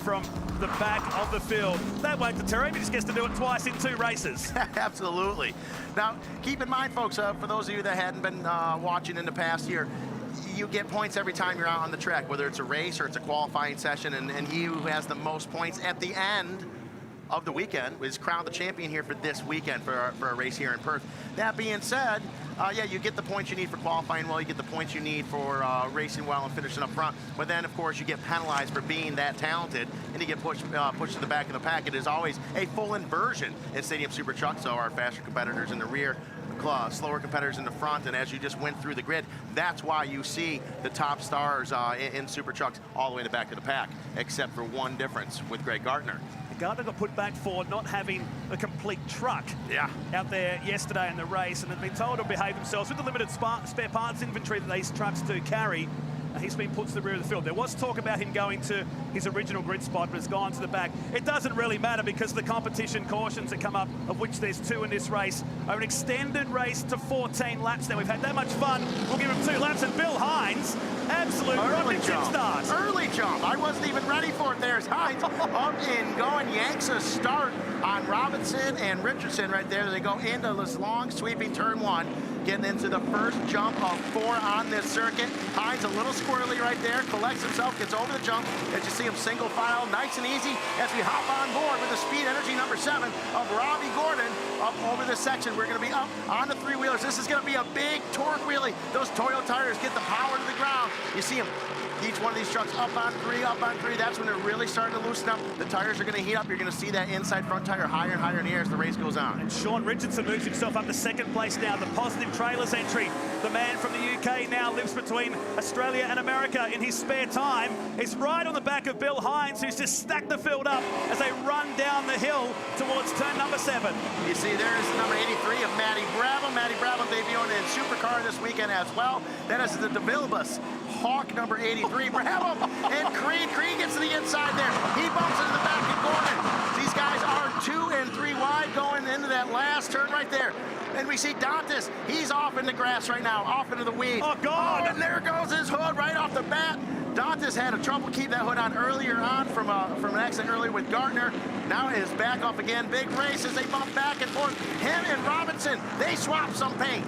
from the back of the field. That won't deter him. He just gets to do it twice in 2 races. Absolutely. Now, keep in mind, folks, for those of you that hadn't been watching in the past year, you get points every time you're out on the track, whether it's a race or it's a qualifying session, and he who has the most points at the end of the weekend is crowned the champion here for this weekend for a race here in Perth. That being said, yeah, you get the points you need for qualifying well, you get the points you need for racing well and finishing up front, but then of course you get penalized for being that talented and you get pushed to the back of the pack. It is always a full inversion in Stadium Super Trucks, so our faster competitors in the rear, slower competitors in the front, and as you just went through the grid, that's why you see the top stars in Super Trucks all the way in the back of the pack, except for one difference with Greg Gardner. Gardner got put back for not having a complete truck out there yesterday in the race, and had been told to behave themselves with the limited spare parts inventory that these trucks do carry. He's been put to the rear of the field. There was talk about him going to his original grid spot, but has gone to the back. It doesn't really matter because the competition cautions that come up, of which there's 2 in this race, are an extended race to 14 laps. Now, we've had that much fun. We'll give him 2 laps, and Bill Hines, absolute early jump. Start. Early jump. I wasn't even ready for it. There's Hines up and going, yanks a start on Robinson and Richardson right there. They go into this long sweeping turn 1, getting into the first jump of 4 on this circuit. Hines a little squirrely right there, collects himself, gets over the jump. As you see him single file, nice and easy as we hop on board with the Speed Energy number 7 of Robbie Gordon up over this section. We're going to be up on the 3-wheelers. This is going to be a big torque wheelie. Those Toyo tires get the power to the ground. You see them. Each one of these trucks up on 3, up on 3. That's when they're really starting to loosen up. The tires are going to heat up. You're going to see that inside front tire higher and higher in the air as the race goes on. And Sean Richardson moves himself up to 2nd place now. The Positive Trailers entry. The man from the UK now lives between Australia and America in his spare time. He's right on the back of Bill Hines, who's just stacked the field up as they run down the hill towards turn number 7. You see there is the number 83 of Matty Brabham. Matty Brabham debuting in Supercar this weekend as well. That is the DeVilbiss Hawk number 83. Brabham and Creed. Creed gets to the inside there. He bumps into the back of Gordon. These guys are 2 and 3 wide going into that last turn right there. And we see Dantas. He's off in the grass right now, off into the weeds. Oh, God. Oh, and there goes his hood right off the bat. Dantas had a trouble keep that hood on earlier on from an accident earlier with Gardner. Now it is back off again. Big race as they bump back and forth. Him and Robinson, they swap some paint.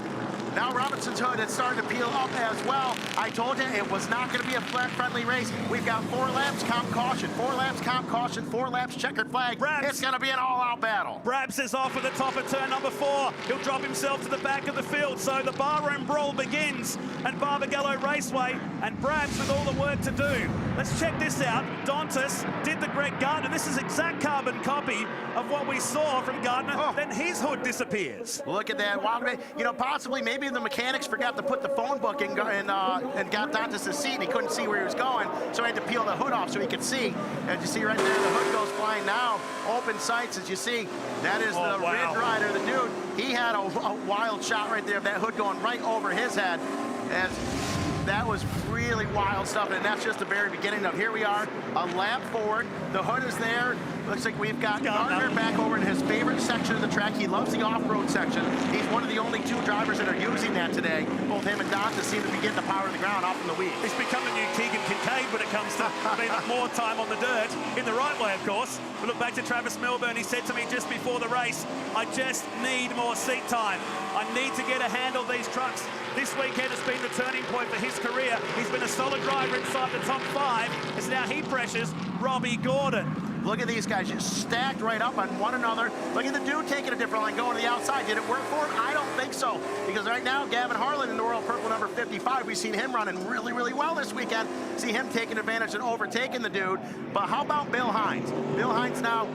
Now Robinson's hood is starting to peel up as well. I told you it was not going to be a friendly race. We've got 4 laps, comp caution, 4 laps, comp caution, 4 laps, checkered flag. Brabs. It's going to be an all-out battle. Brabs is off at the top of turn number 4. He'll drop himself to the back of the field. So the barroom brawl begins at Barbagallo Raceway, and Brabs with all the work to do. Let's check this out. Dantas did the Greg Gardner. This is exact carbon copy of what we saw from Gardner. Oh. Then his hood disappears. Look at that. You know, possibly maybe the mechanics forgot to put the phone book in and got Dantas' seat, and he couldn't see where he was going, so he had to peel the hood off so he could see. As you see right there, the hood goes flying now. Open sights, as you see. That is the Ridge Rider, the dude. He had a wild shot right there of that hood going right over his head. As that was really wild stuff, and that's just the very beginning of. Here we are, a lap forward. The hood is there. Looks like we've got Gardner back over in his favorite section of the track. He loves the off-road section. He's one of the only 2 drivers that are using that today. Both him and Dantas seem to be getting the power of the ground off in the weeds. He's become the new Keegan Kincaid when it comes to being more time on the dirt, in the right way, of course. We look back to Travis Milburn. He said to me just before the race, I just need more seat time. I need to get a handle of these trucks. This weekend has been the turning point for his career. He's been a solid driver inside the top 5, as now he pressures Robbie Gordon. Look at these guys just stacked right up on one another. Look at the dude taking a different line, going to the outside. Did it work for him? I don't think so. Because right now, Gavin Harlan in the Royal Purple number 55, we've seen him running really, really well this weekend. See him taking advantage and overtaking the dude. But how about Bill Hines? Bill Hines now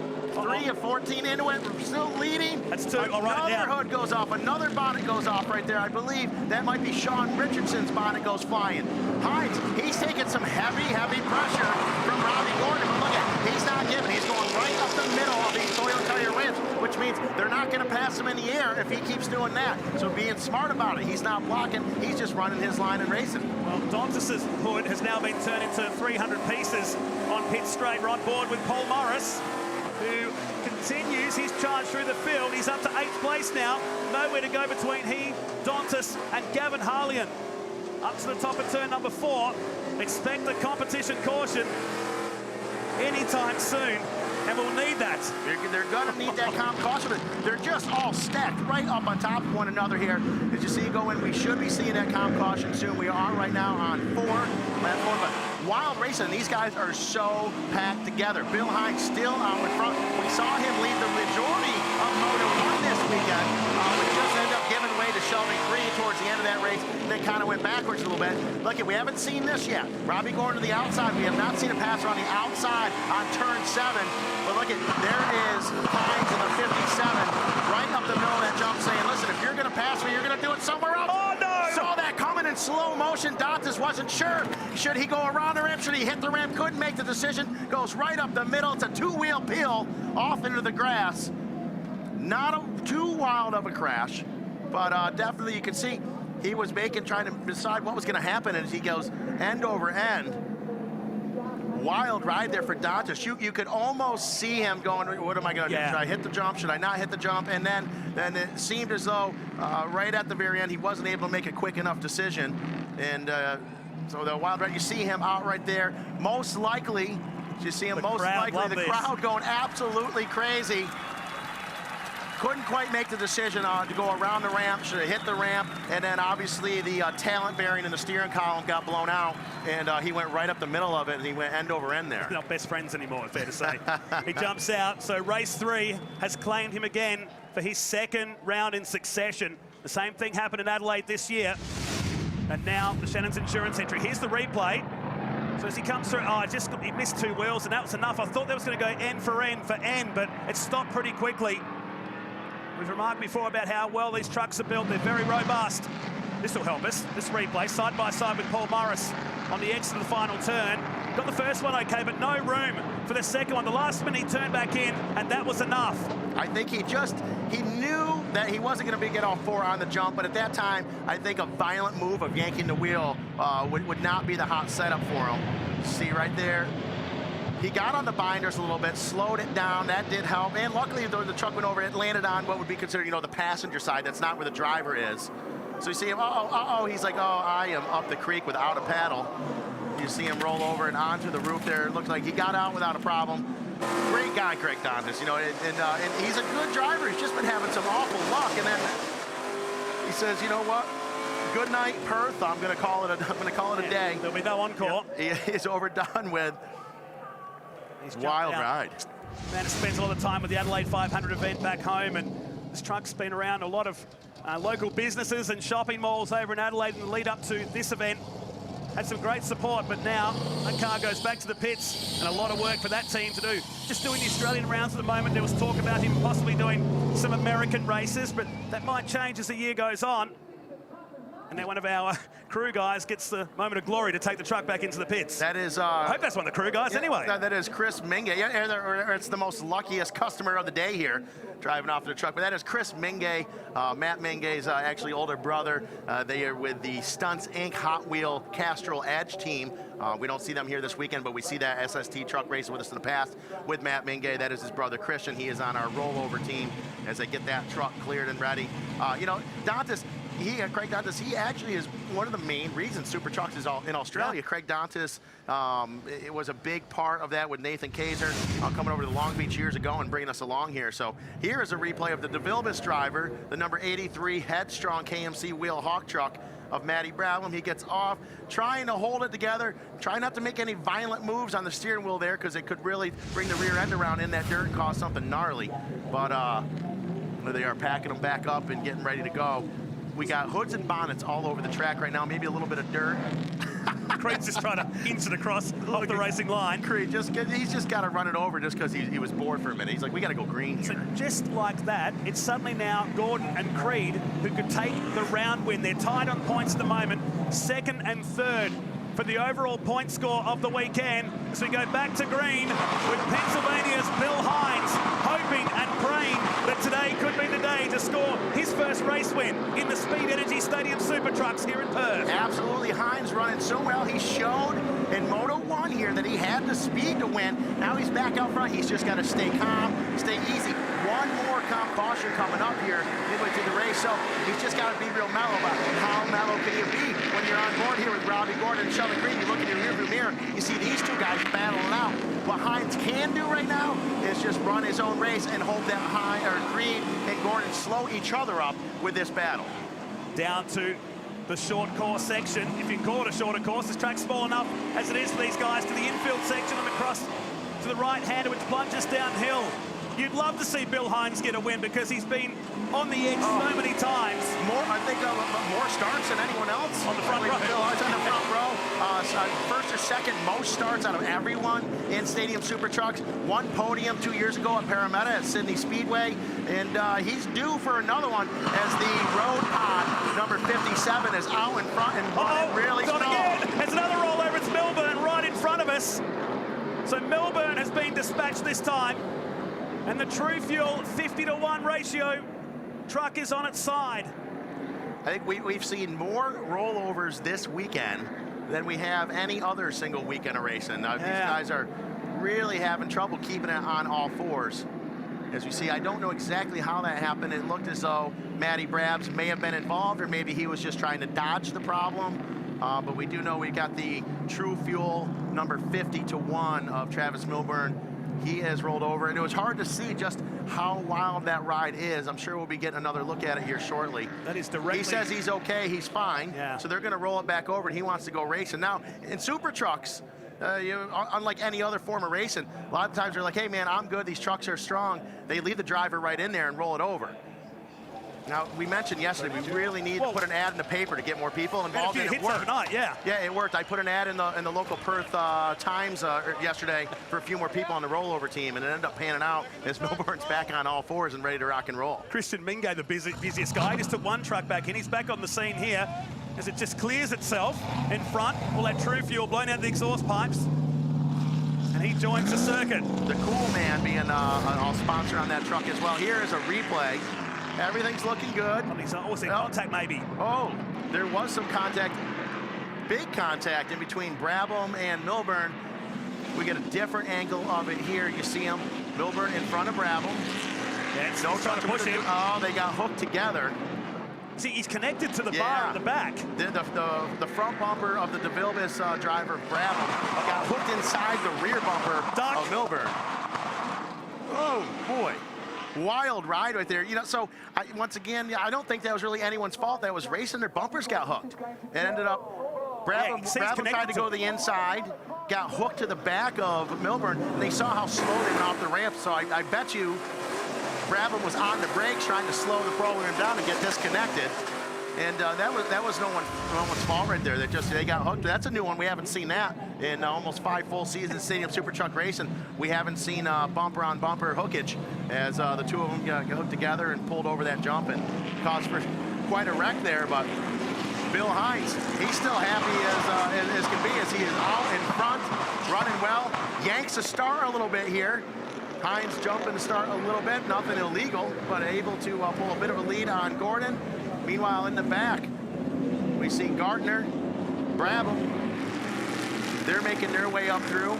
3 of 14 into it, still leading. That's 2. Another hood goes off, another bonnet goes off right there. I believe that might be Sean Richardson's bonnet goes flying. Hines, he's taking some heavy, heavy pressure from Robbie Gordon. But look at, he's not giving. He's going right up the middle of these Toyo tire rims, which means they're not going to pass him in the air if he keeps doing that. So being smart about it, he's not blocking. He's just running his line and racing. Well, Dantas' hood has now been turned into 300 pieces on pit straight. We're on board with Paul Morris, who continues his charge through the field. He's up to 8th place now. Nowhere to go between he, Dantas, and Gavin Harlan. Up to the top of turn number 4. Expect the competition caution. anytime soon, and we'll need that. They're going to need that calm caution, but they're just all stacked right up on top of one another here. As you see going, we should be seeing that calm caution soon. We are right now on 4, lap 4, but wild racing. These guys are so packed together. Bill Hines still out in front. We saw him lead the majority of Moto 1 this weekend, but just ended up giving way to Sheldon Creed towards the end of that race. Then kind of went backwards a little bit. Look, we haven't seen this yet. Robbie going to the outside. We have not seen a passer on the outside on turn 7. But look at, there is Hines in the 57, right up the middle of that jump saying, listen, if you're going to pass me, you're going to do it somewhere else. Oh, no! Saw that coming in slow motion. Dantas wasn't sure. Should he go around the ramp? Should he hit the ramp? Couldn't make the decision. Goes right up the middle. It's a two-wheel peel off into the grass. Not too wild of a crash, but definitely you can see he was trying to decide what was going to happen, and as he goes end over end. Wild ride there for Dantas. You could almost see him going, what am I going to do? Should I hit the jump? Should I not hit the jump? And then it seemed as though right at the very end, he wasn't able to make a quick enough decision. And so the wild ride, you see him out right there. Most likely, you see him most likely, the crowd going absolutely crazy. Couldn't quite make the decision to go around the ramp, should have hit the ramp, and then obviously the talent bearing in the steering column got blown out, and he went right up the middle of it, and he went end over end there. Not best friends anymore, fair to say. He jumps out, so race 3 has claimed him again for his 2nd round in succession. The same thing happened in Adelaide this year, and now the Shannon's Insurance entry. Here's the replay. So as he comes through, he missed 2 wheels, and that was enough. I thought that was going to go end for end, but it stopped pretty quickly. We've remarked before about how well these trucks are built. They're very robust. This will help us. This replay, side by side with Paul Morris on the exit of the final turn. Got the first one okay, but no room for the second one. The last minute he turned back in, and that was enough. I think he knew that he wasn't going to get all 4 on the jump, but at that time, I think a violent move of yanking the wheel would not be the hot setup for him. See right there. He got on the binders a little bit, slowed it down. That did help. And luckily, the truck went over, it landed on what would be considered, the passenger side. That's not where the driver is. So you see him, he's like, I am up the creek without a paddle. You see him roll over and onto the roof there. It looks like he got out without a problem. Great guy, Craig Dantas, and he's a good driver. He's just been having some awful luck. And then he says, you know what? Good night, Perth. I'm going to call it a day. There'll be no encore. Yeah, he's overdone with. Wild ride. Man who spends a lot of time with the Adelaide 500 event back home, and this truck's been around a lot of local businesses and shopping malls over in Adelaide in the lead up to this event. Had some great support, but now that car goes back to the pits, and a lot of work for that team to do. Just doing the Australian rounds at the moment. There was talk about him possibly doing some American races, but that might change as the year goes on. And then one of our crew guys gets the moment of glory to take the truck back into the pits. That is... I hope that's one of the crew guys anyway. That is Chris Minge. Yeah, it's the most luckiest customer of the day here, driving off the truck. But that is Chris Minge, Matt Minge's actually older brother. They are with the Stunts Inc. Hot Wheel Castrol Edge team. We don't see them here this weekend, but we see that SST truck racing with us in the past with Matt Minge. That is his brother Christian. He is on our rollover team as they get that truck cleared and ready. Dantas, Craig Dantas, he actually is one of the main reasons Super Trucks is in Australia. Yeah. Craig Dantas, it was a big part of that with Nathan Kaiser coming over to Long Beach years ago and bringing us along here. So here is a replay of the DeVilbiss driver, the number 83 Headstrong KMC Wheel Hawk truck of Matty Bradlam. He gets off, trying to hold it together, trying not to make any violent moves on the steering wheel there because it could really bring the rear end around in that dirt and cause something gnarly. But they are packing them back up and getting ready to go. We got hoods and bonnets all over the track right now, maybe a little bit of dirt. Creed's just trying to insert across off the racing line. Creed, he's just got to run it over just because he was bored for a minute. He's like, we got to go green here. So just like that, it's suddenly now Gordon and Creed who could take the round win. They're tied on points at the moment, 2nd and 3rd for the overall point score of the weekend. So we go back to green with Pennsylvania's Bill Hines hoping and praying that today could be the day to score his first race win in the Speed Energy Stadium Super Trucks here in Perth. Absolutely, Hines running so well. He showed in Moto 1 here that he had the speed to win. Now he's back out front. He's just got to stay calm, stay easy. one more comp caution coming up here midway through the race, so he's just got to be real mellow about it. How mellow can you be when you're on board here with Robbie Gordon and Sheldon Creed? You look in your rearview mirror, you see these two guys battling out. What Hines can do right now is just run his own race and hope that Creed and Gordon slow each other up with this battle. Down to the short course section. If you can call it a shorter course, this track's small enough as it is for these guys, to the infield section and across to the right-hander, which plunges downhill. You'd love to see Bill Hines get a win because he's been on the edge so many times. I think more starts than anyone else. On the front row. Bill Hines on the front row. First or second most starts out of everyone in Stadium Super Trucks. One podium 2 years ago at Parramatta at Sydney Speedway. And he's due for another one as the road pod number 57 is out in front and running really slow. Again. There's another rollover. It's Milburn right in front of us. So Milburn has been dispatched this time. And the True Fuel 50-to-1 ratio truck is on its side. I think we've seen more rollovers this weekend than we have any other single weekend of racing. Now, these guys are really having trouble keeping it on all fours. As you see, I don't know exactly how that happened. It looked as though Matty Brabs may have been involved, or maybe he was just trying to dodge the problem. But we do know we got the True Fuel number 50-to-1 of Travis Milburn. He has rolled over, and it was hard to see just how wild that ride is. I'm sure we'll be getting another look at it here shortly. That is directly... He says he's okay, he's fine. Yeah. So they're going to roll it back over, and he wants to go racing. Now, in Super Trucks, unlike any other form of racing, a lot of times they're like, hey, man, I'm good. These trucks are strong. They leave the driver right in there and roll it over. Now, we mentioned yesterday, we really need to put an ad in the paper to get more people involved, and it worked. Overnight, yeah, it worked. I put an ad in the local Perth Times yesterday for a few more people on the rollover team, and it ended up panning out as Milburn's back on all fours and ready to rock and roll. Christian Mingay, the busiest guy, just took one truck back in. He's back on the scene here as it just clears itself in front. All that True Fuel blown out the exhaust pipes. And he joins the circuit. The Cool Man being a sponsor on that truck as well. Here is a replay. Everything's looking good. Contact maybe. Oh, there was some contact, big contact in between Brabham and Milburn. We get a different angle of it here. You see him, Milburn in front of Brabham. Yeah, no trying to push him. Oh, they got hooked together. See, he's connected to the bar at the back. The front bumper of the DeVilbiss driver, Brabham, got hooked inside the rear bumper of Milburn. Oh, boy. Wild ride right there. So once again, I don't think that was really anyone's fault. That was racing. Their bumpers got hooked. It ended up, Brabham tried to go to the inside, got hooked to the back of Milburn, and they saw how slow they went off the ramp. So I bet you Brabham was on the brakes trying to slow the program down and get disconnected. And that was no one's fault right there. They got hooked. That's a new one. We haven't seen that in almost 5 full seasons Stadium Super Truck racing. We haven't seen bumper on bumper hookage as the two of them got hooked together and pulled over that jump and caused for quite a wreck there. But Bill Hines, he's still happy as can be as he is out in front, running well. Yanks the start a little bit here. Hines jumping to start a little bit, nothing illegal, but able to pull a bit of a lead on Gordon. Meanwhile, in the back, we see Gardner, Brabham. They're making their way up through.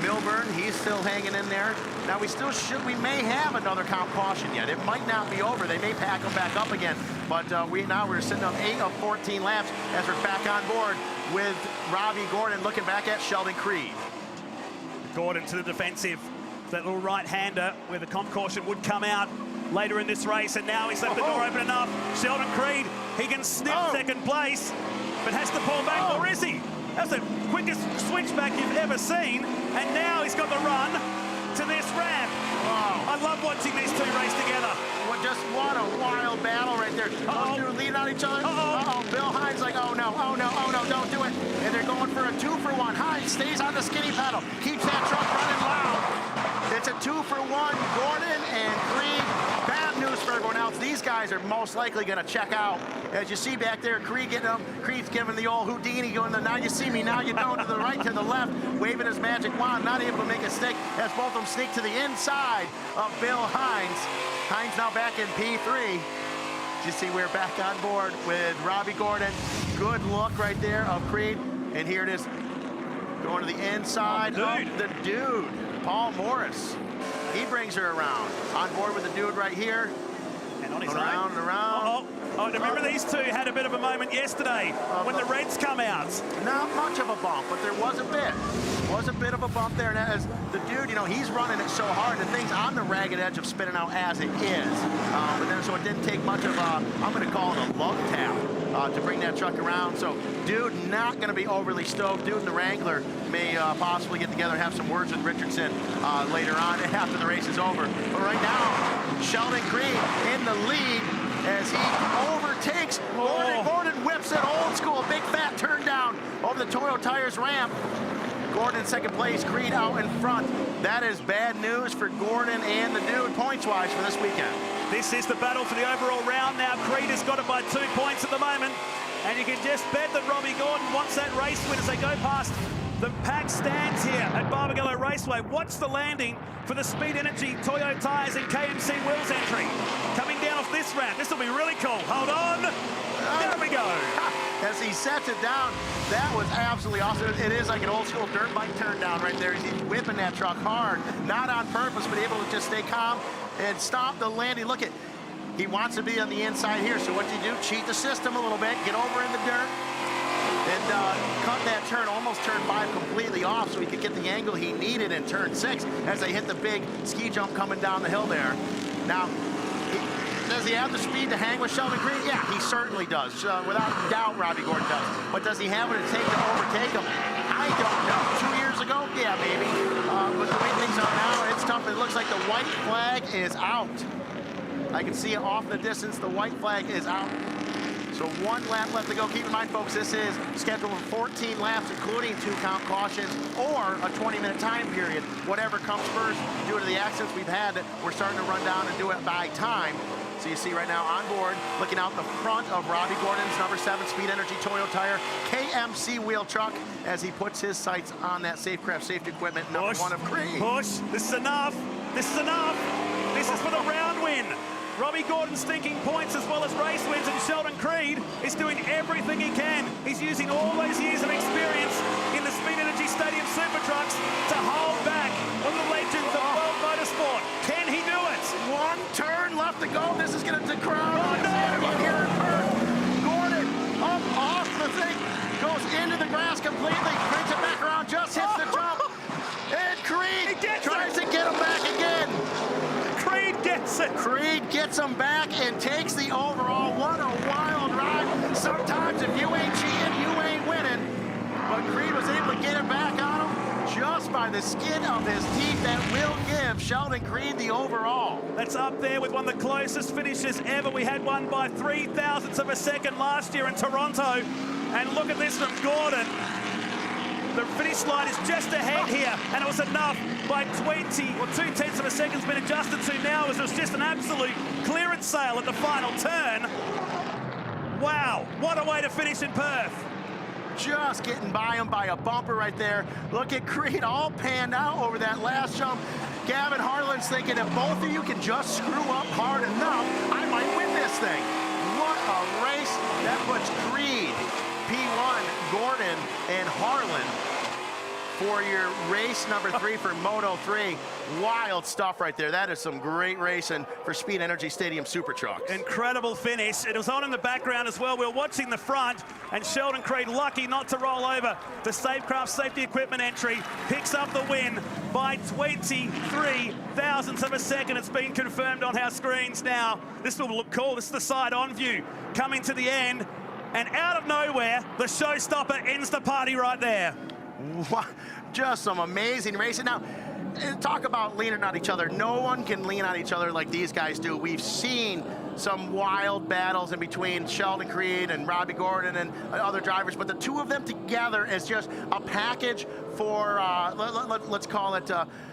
Milburn, he's still hanging in there. Now, we may have another comp caution yet. It might not be over. They may pack them back up again. But we're sitting up 8 of 14 laps as we're back on board with Robbie Gordon looking back at Sheldon Creed. Gordon to the defensive. That little right-hander where the comp caution would come out later in this race, and now he's left the door open enough. Sheldon Creed, he can sniff second place, but has to pull back, or is he? That's the quickest switchback you've ever seen, and now he's got the run to this ramp. Wow. I love watching these two race together. What a wild battle right there. Those two leading on each other. Bill Hines like, oh no, don't do it. And they're going for a 2-for-1. Hines stays on the skinny pedal, keeps that truck running loud. It's a 2-for-1, Gordon and Creed. Bad news for everyone else. These guys are most likely going to check out. As you see back there, Creed getting them. Creed's giving the old Houdini going, now you see me, now you don't, to the right, to the left, waving his magic wand, not able to make a stick as both of them sneak to the inside of Bill Hines. Hines now back in P3. You see we're back on board with Robbie Gordon. Good look right there of Creed. And here it is, going to the inside of the dude. Paul Morris. He brings her around. On board with the dude right here. And on his around own. and around. Oh, remember these two had a bit of a moment yesterday when the Reds come out. Not much of a bump, but there was a bit. Was a bit of a bump there. And as the dude, you know, he's running it so hard, the thing's on the ragged edge of spinning out as it is. But then, so it didn't take much of a, I'm going to call it a love tap to bring that truck around. So, dude, not going to be overly stoked. Dude and the Wrangler may possibly get together and have some words with Richardson later on after the race is over. But right now, Sheldon Creed in the lead as he overtakes Gordon. Gordon whips it old school, big fat turn down over the Toyo Tires ramp. Gordon in second place, Creed out in front. That is bad news for Gordon and the dude points-wise for this weekend. This is the battle for the overall round now. Creed has got it by 2 points at the moment. And you can just bet that Robbie Gordon wants that race win as they go past the packed stands here at Barbagallo Raceway. Watch the landing for the Speed Energy Toyo Tires and KMC Wheels entry. Coming down off this ramp. This will be really cool. Hold on. There we go. As he sets it down, that was absolutely awesome. It is like an old school dirt bike turn down right there. He's whipping that truck hard, not on purpose, but able to just stay calm and stop the landing. Look at, he wants to be on the inside here. So what do you do? Cheat the system a little bit, get over in the dirt, and cut that turn, almost turn 5 completely off so he could get the angle he needed in turn 6 as they hit the big ski jump coming down the hill there. Now, does he have the speed to hang with Sheldon Creed? Yeah, he certainly does. Without doubt, Robbie Gordon does. But does he have what it takes to overtake him? I don't know. 2 years ago? Yeah, maybe. But the way things are now, it's tough. It looks like the white flag is out. I can see it off in the distance. The white flag is out. So 1 lap left to go. Keep in mind, folks, this is scheduled for 14 laps, including 2-count cautions or a 20-minute time period. Whatever comes first, due to the accidents we've had, we're starting to run down and do it by time. So you see right now on board, looking out the front of Robbie Gordon's number 7 Speed Energy Toyo Tire KMC wheel truck as he puts his sights on that Safecraft safety equipment, number 1 of Creed. Push. This is enough. This is enough. This is for the round win. Robbie Gordon's stinking points as well as race wins, and Sheldon Creed is doing everything he can. He's using all those years of experience in the Speed Energy Stadium Super Trucks to hold back one of the legends of world motorsport. Can he do it? 1 turn left to go. This is going to crowd. Oh, no! Here in Perth. Gordon up off the thing, goes into the grass completely, brings it back around, just hits the jump. And Creed tries to get him back again. Creed gets it. Creed gets him back and takes the overall. What a wild ride. Sometimes if you ain't cheating, you ain't winning. But Creed was able to get it back on him just by the skin of his teeth. That will give Sheldon Creed the overall. That's up there with one of the closest finishes ever. We had one by 0.03 of a second last year in Toronto. And look at this from Gordon. The finish line is just ahead here, and it was enough by 20 or 0.2 of a second's been adjusted to now as it was just an absolute clearance sale at the final turn. Wow, what a way to finish in Perth. Just getting by him by a bumper right there. Look at Creed all panned out over that last jump. Gavin Harlan's thinking if both of you can just screw up hard enough, I might win this thing. What a race. That puts Creed, P1, Gordon, and Harlan for your race number 3 for Moto 3. Wild stuff right there. That is some great racing for Speed Energy Stadium Super Trucks. Incredible finish. It was on in the background as well. We were watching the front, and Sheldon Creed, lucky not to roll over the Safecraft safety equipment entry, picks up the win by 23,000ths of a second. It's been confirmed on our screens now. This will look cool. This is the side-on view coming to the end. And out of nowhere, the showstopper ends the party right there. What? Just some amazing racing. Now, talk about leaning on each other. No one can lean on each other like these guys do. We've seen some wild battles in between Sheldon Creed and Robbie Gordon and other drivers, but the two of them together is just a package for, let's call it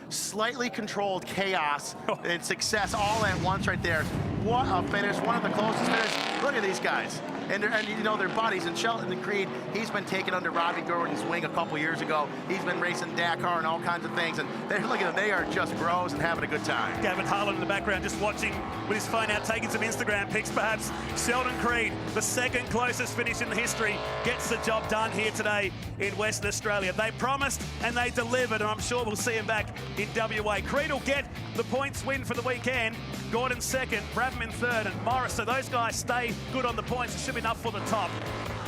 slightly controlled chaos and success all at once right there. What a finish, one of the closest finishes. Look at these guys. and you know, they're buddies. And Shelton Creed, he's been taken under Robbie Gordon's wing a couple years ago. He's been racing Dakar and all kinds of things, and look at them, they are just bros and having a good time. Gavin Harlan in the background just watching with his phone out, taking some Instagram pics perhaps. Sheldon Creed, the second closest finish in the history, gets the job done here today in Western Australia. They promised and they delivered, and I'm sure we'll see him back in WA. Creed will get the points win for the weekend. Gordon second, Bradman third, and Morris. So those guys stay good on the points. It should be enough for the top.